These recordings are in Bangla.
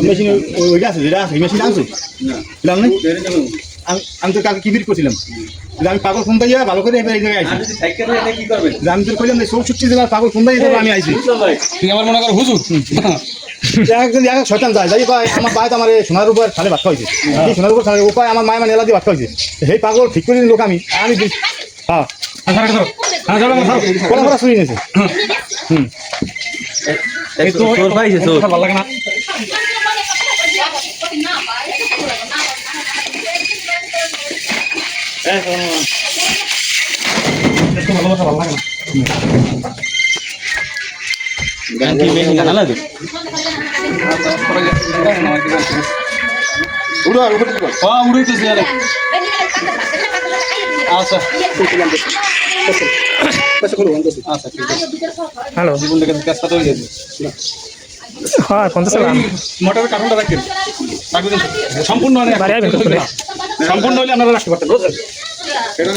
মেশিন ওইটা আছে যেটা আছে মেশিন আনছো আমি তো কালকে কিবির করছিলাম আমি পাগল ফোন দিয়ে ভালো করে এই জায়গায় আইছি আমি তোর কইলাম 64 জেলার পাগল ফোন দিয়ে আমি আইছি তুই আমার মনে কর হুজুর একজন শয়তান যায় যাই ভাই আমার ভাই তো আমার সোনার উপর খালে ভাত খাইছে এই সোনার উপর খালে উপায় আমার মায়ের এলা দিয়ে ভাত খাইছে সেই পাগল ঠিক করে লোক আমি হ্যাঁ কোলা ভরা শুনি নিয়েছে ভালো লাগে না ভালোবাসা ভালো লাগে না উড়াইতেছি আচ্ছা হ্যালো জীবনটাকে কাজটা তো হয়ে যাবে হ্যাঁ কোনটা সালাম মোটরের কারণটা রাখেন সম্পূর্ণ সম্পূর্ণ হলে আপনারা রাখতে পারতেন বুঝলেন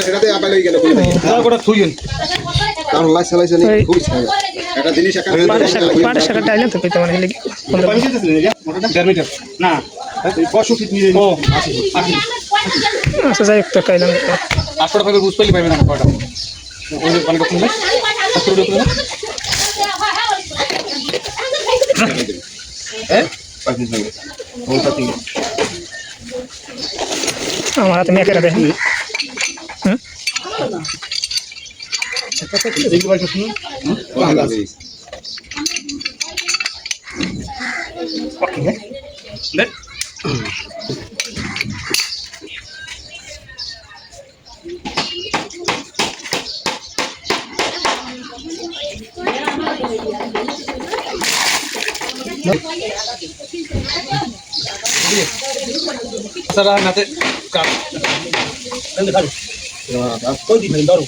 সেটাতে আবার লেগে গেল ওটা থুইন কারণ লাইস চালাইছে খুব একটা জিনিস পাড়ে শাখা টাইলেন তো পেতে মানে লাগি 1.5 মিটার না 65 নিয়ে ও আচ্ছা যাই একটু কাইলাম 800 টাকা বুঝ পাইলে পাবেন না কয়টা ওই পানি কত নেই 800 টাকা আমার হাতে মেকেরা দেখেন সারা নাতে কাট এন্ড খালি কই দিবেন ধরো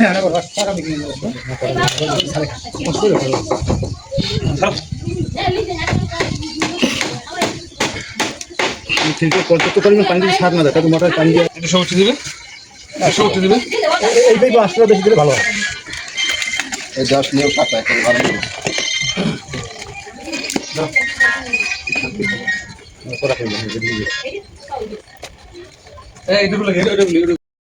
আরে বাবা টাকা বিক্রি ঠিক আছে কত পরিমাণ পানি দিয়ে সার না দাও মোটর পানি দিয়ে একটু সবটি দিবে সবটি দিবে এইটাই আসলে বেশি দিলে ভালো হয় এই 10 নিয়ে কাটা একটা ভালো এই দুটো লাগে